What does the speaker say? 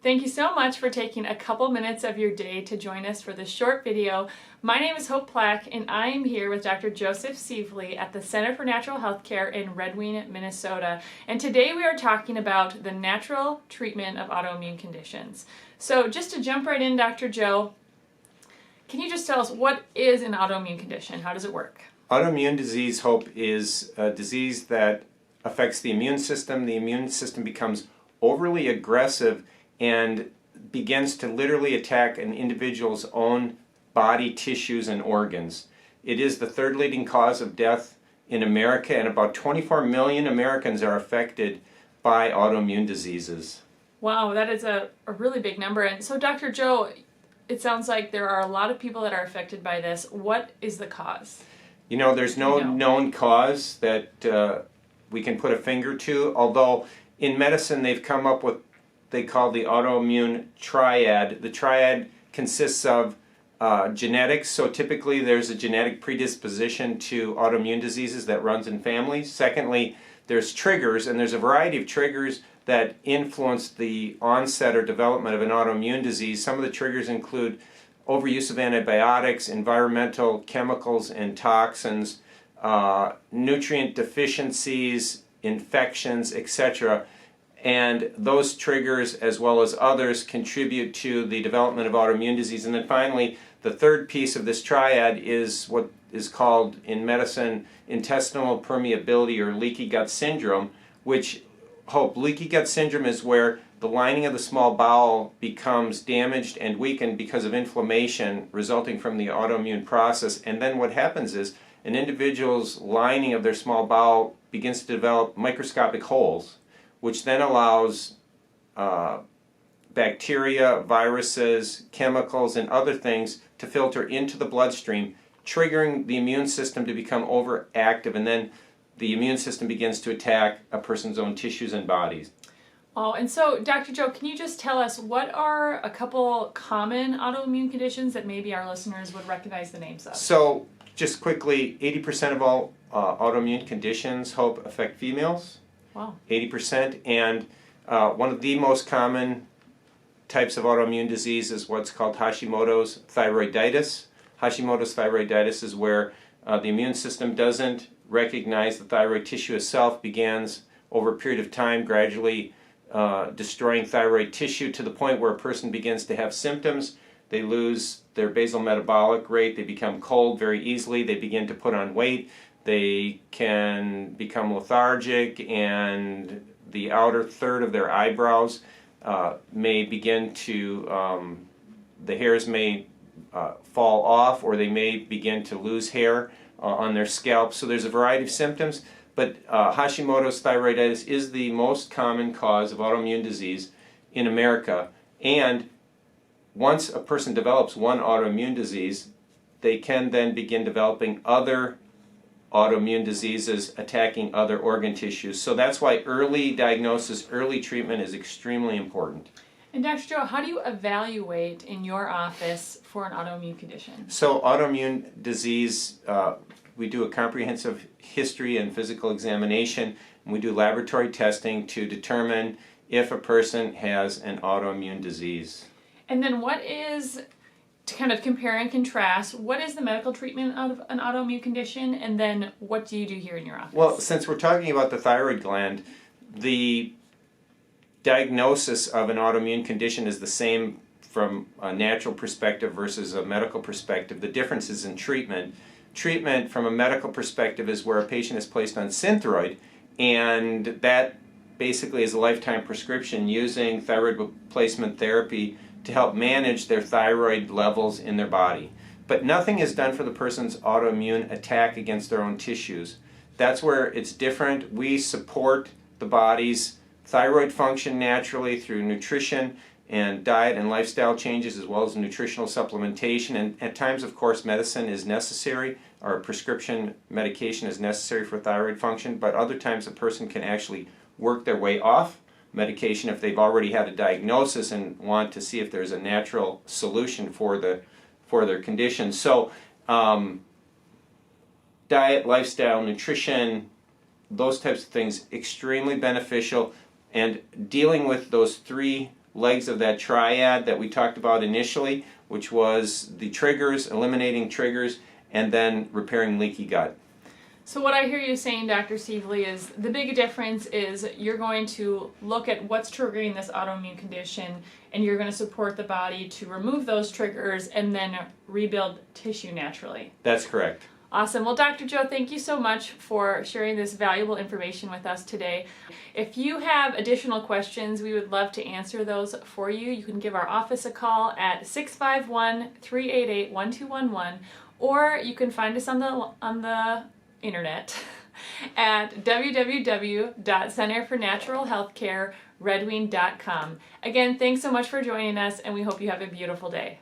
Thank you so much for taking a couple minutes of your day to join us for this short video. My name is Hope Plack, and I am here with Dr. Joseph Sievely at the Center for Natural Healthcare in Red Wing, Minnesota. And today we are talking about the natural treatment of autoimmune conditions. So just to jump right in, Dr. Joe, can you just tell us what is an autoimmune condition? How does it work? Autoimmune disease, Hope, is a disease that affects the immune system. The immune system becomes overly aggressive and begins to literally attack an individual's own body, tissues, and organs. It is the third leading cause of death in America, and about 24 million Americans are affected by autoimmune diseases. Wow, that is a really big number. And so, Dr. Joe, it sounds like there are a lot of people that are affected by this. What is the cause? You know, there's no known cause that we can put a finger to, although in medicine they've come up with they call the Autoimmune Triad. The triad consists of genetics, so typically there's a genetic predisposition to autoimmune diseases that runs in families. Secondly, there's triggers, and there's a variety of triggers that influence the onset or development of an autoimmune disease. Some of the triggers include overuse of antibiotics, environmental chemicals and toxins, nutrient deficiencies, infections, etc. And those triggers, as well as others, contribute to the development of autoimmune disease. And then finally, the third piece of this triad is what is called in medicine intestinal permeability or leaky gut syndrome, which, Hope, leaky gut syndrome is where the lining of the small bowel becomes damaged and weakened because of inflammation resulting from the autoimmune process. And then what happens is an individual's lining of their small bowel begins to develop microscopic holes, which then allows bacteria, viruses, chemicals, and other things to filter into the bloodstream, triggering the immune system to become overactive, and then the immune system begins to attack a person's own tissues and bodies. Oh, and so, Dr. Joe, can you just tell us what are a couple common autoimmune conditions that maybe our listeners would recognize the names of? So, just quickly, 80% of all autoimmune conditions, Hope, affect females. Wow. 80%, and one of the most common types of autoimmune disease is what's called Hashimotos Thyroiditis. Hashimotos Thyroiditis is where the immune system doesn't recognize the thyroid tissue itself, begins over a period of time gradually destroying thyroid tissue to the point where a person begins to have symptoms. They lose their basal metabolic rate, they become cold very easily, they begin to put on weight, they can become lethargic, and the outer third of their eyebrows may begin to, the hairs may fall off, or they may begin to lose hair on their scalp. So there's a variety of symptoms, but Hashimoto's thyroiditis is the most common cause of autoimmune disease in America. And once a person develops one autoimmune disease, they can then begin developing other autoimmune diseases attacking other organ tissues. So that's why early diagnosis, early treatment is extremely important. And Dr. Joe, how do you evaluate in your office for an autoimmune condition? So autoimmune disease, we do a comprehensive history and physical examination, and we do laboratory testing to determine if a person has an autoimmune disease. And then what is, to kind of compare and contrast, what is the medical treatment of an autoimmune condition, and then what do you do here in your office? Well, since we're talking about the thyroid gland, the diagnosis of an autoimmune condition is the same from a natural perspective versus a medical perspective. The difference is in treatment. Treatment from a medical perspective is where a patient is placed on Synthroid, and that basically is a lifetime prescription using thyroid replacement therapy to help manage their thyroid levels in their body. But nothing is done for the person's autoimmune attack against their own tissues. That's where it's different. We support the body's thyroid function naturally through nutrition and diet and lifestyle changes, as well as nutritional supplementation. And at times, of course, medicine is necessary, or prescription medication is necessary for thyroid function, but other times a person can actually work their way off medication if they've already had a diagnosis and want to see if there's a natural solution for their condition. So diet, lifestyle, nutrition, those types of things, extremely beneficial. And dealing with those three legs of that triad that we talked about initially, which was the triggers, eliminating triggers, and then repairing leaky gut. So what I hear you saying, Dr. Sievely, is the big difference is you're going to look at what's triggering this autoimmune condition, and you're going to support the body to remove those triggers and then rebuild tissue naturally. That's correct. Awesome. Well, Dr. Joe, thank you so much for sharing this valuable information with us today. If you have additional questions, we would love to answer those for you. You can give our office a call at 651-388-1211, or you can find us on the internet at www.centerfornaturalhealthcareredwing.com. Again, thanks so much for joining us, and we hope you have a beautiful day.